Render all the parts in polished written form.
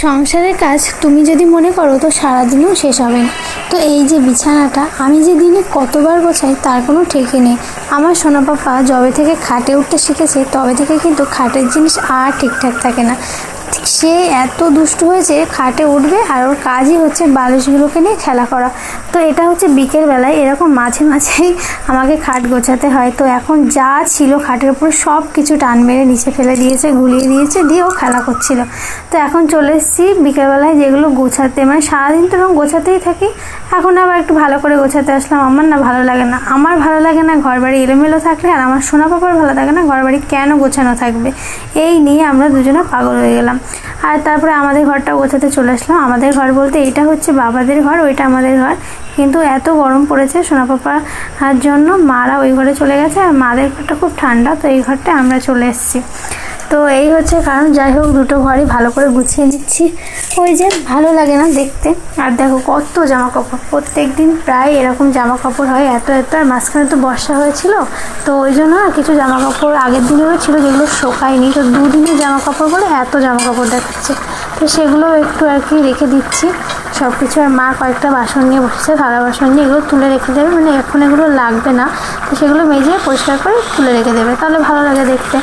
সংসারের কাজ তুমি যদি মনে করো তো সারাদিনও শেষ হবে না। তো এই যে বিছানাটা আমি যে দিনে কতবার গোছাই তার কোনো ঠিকই নেই। আমার সোনা পাপা যবে থেকে খাটে উঠতে শিখেছে তবে থেকে কিন্তু খাটের জিনিস আর ঠিকঠাক থাকে না। সে এত দুষ্টু হয়েছে, খাটে উঠবে আর ওর কাজই হচ্ছে বালিশগুলোকে নিয়ে খেলা করা। তো এটা হচ্ছে বিকেলবেলায় এরকম মাঝে মাঝেই আমাকে খাট গোছাতে হয়। তো এখন যা ছিল খাটের উপরে সব কিছু টান মেরে নিচে ফেলে দিয়েছে, গুলিয়ে দিয়েছে, দিয়ে ও খেলা করছিল। তো এখন চলে এসেছি বিকেলবেলায় যেগুলো গোছাতে, মানে সারাদিন তো এরকম গোছাতেই থাকি, এখন আবার একটু ভালো করে গোছাতে আসলাম। আমার না ভালো লাগে না, আমার ভালো লাগে না ঘর বাড়ি এলোমেলো থাকলে, আর আমার সোনা পাপার ভালো লাগে না ঘর বাড়ি কেন গোছানো থাকবে। এই নিয়ে আমরা দুজনে পাগল হয়ে গেলাম। আর তারপরে আমাদের ঘরটাও গোছাতে চলে আসলাম। আমাদের ঘর বলতে এইটা হচ্ছে বাবাদের ঘর, ওইটা আমাদের ঘর। কিন্তু এত গরম পড়েছে সোনা পাপার জন্য মারা ওই ঘরে চলে গেছে, আর মাদের ঘরটা খুব ঠান্ডা, তো এই ঘরটা আমরা চলে এসেছি। তো এই হচ্ছে কারণ। যাই হোক, দুটো ঘরই ভালো করে গুছিয়ে নিচ্ছি, ওই যে ভালো লাগে না দেখতে। আর দেখো কত জামা কাপড়, প্রত্যেক দিন প্রায় এরকম জামা কাপড় হয় এত এত। আর মাঝখানে তো বর্ষা হয়েছিল, তো ওই জন্য কিছু জামা কাপড় আগের দিনেরও ছিল যেগুলো শোকায়নি। তো দুদিনের জামা কাপড় বলে এত জামা কাপড় দেখাচ্ছে, তো সেগুলো একটু আর কি রেখে দিচ্ছি সব কিছু। আর মা কয়েকটা বাসন নিয়ে বসেছে, থালা বাসন নিয়ে, এগুলো তুলে রেখে দেবে, মানে এখন এগুলো লাগবে না, তো সেগুলো মেজে পরিষ্কার করে তুলে রেখে দেবে, তাহলে ভালো লাগে দেখতে।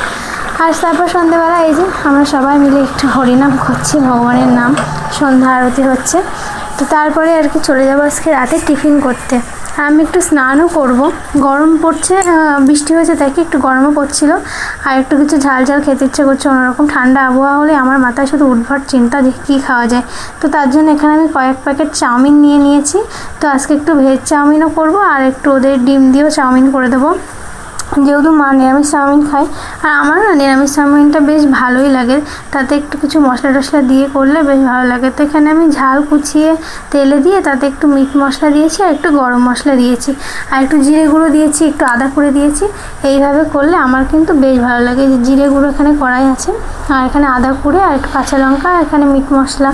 আর তারপর সন্ধ্যেবেলা এই যে আমরা সবাই মিলে একটু হরিনাম করছি, ভগবানের নাম, সন্ধ্যা আরতি হচ্ছে। তো তারপরে আর কি চলে যাবো আজকে রাতে টিফিন করতে। আর আমি একটু স্নানও করব, গরম পড়ছে, বৃষ্টি হয়েছে তাই কি একটু গরমও পড়ছিল। আর একটু কিছু ঝাল ঝাল খেতে ইচ্ছে করছে, অন্যরকম ঠান্ডা আবহাওয়া হলে আমার মাথায় শুধু উদ্ভট চিন্তা যে কী খাওয়া যায়। তো তার জন্য এখানে আমি কয়েক প্যাকেট চাউমিন নিয়ে নিয়েছি। তো আজকে একটু ভেজ চাউমিনও করব, আর একটু ওদের ডিম দিয়েও চাউমিন করে দেবো, যেহেতু মা নিরামিষ চাউমিন খায়। আর আমার না নিরামিষ চাউমিনটা বেশ ভালোই লাগে, তাতে একটু কিছু মশলা টশলা দিয়ে করলে বেশ ভালো লাগে। তো এখানে আমি ঝাল কুচিয়ে তেলে দিয়ে তাতে একটু মিট মশলা দিয়েছি, আর একটু গরম মশলা দিয়েছি, আর একটু জিরে গুঁড়ো দিয়েছি, একটু আদা করে দিয়েছি। এইভাবে করলে আমার কিন্তু বেশ ভালো লাগে। যে জিরে গুঁড়ো এখানে কড়াই আছে, আর এখানে আদা কুড়ে, আর একটু কাঁচা লঙ্কা, আর এখানে মিট মশলা,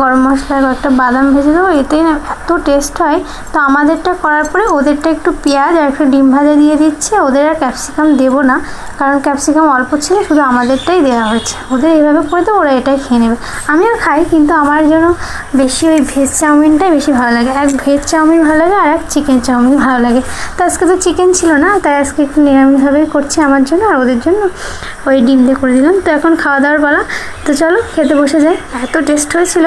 গরম মশলা, আর একটা বাদাম ভেজে দেবো, এতেই না এত টেস্ট হয়। তো আমাদেরটা করার পরে ওদেরটা একটু পেঁয়াজ আর একটু ডিম ভাজা দিয়ে দিচ্ছি। ওদের আর ক্যাপসিকাম দেবো না, কারণ ক্যাপসিকাম অল্প ছিল, শুধু আমাদেরটাই দেওয়া হয়েছে। ওদের এইভাবে করে দেবো, ওরা এটাই খেয়ে নেবে। আমিও খাই, কিন্তু আমার জন্য বেশি ওই ভেজ চাউমিনটাই বেশি ভালো লাগে। এক ভেজ চাউমিন ভালো লাগে, আর এক চিকেন চাউমিন ভালো লাগে। তো আজকে তো চিকেন ছিল না, তাই আজকে একটু নিরামিষভাবেই করছি আমার জন্য, আর ওদের জন্য ওই ডিম দিয়ে করে দিলাম। তো এখন খাওয়া দাওয়ার পালা, তো চলো খেতে বসে যাই। এত টেস্ট হয়েছিল,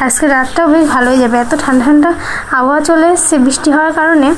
আজকে রাতটাও বেশ ভালোই যাবে। এত ঠান্ডা ঠান্ডা আবহাওয়া চলে এসছে বৃষ্টি হওয়ার কারণে।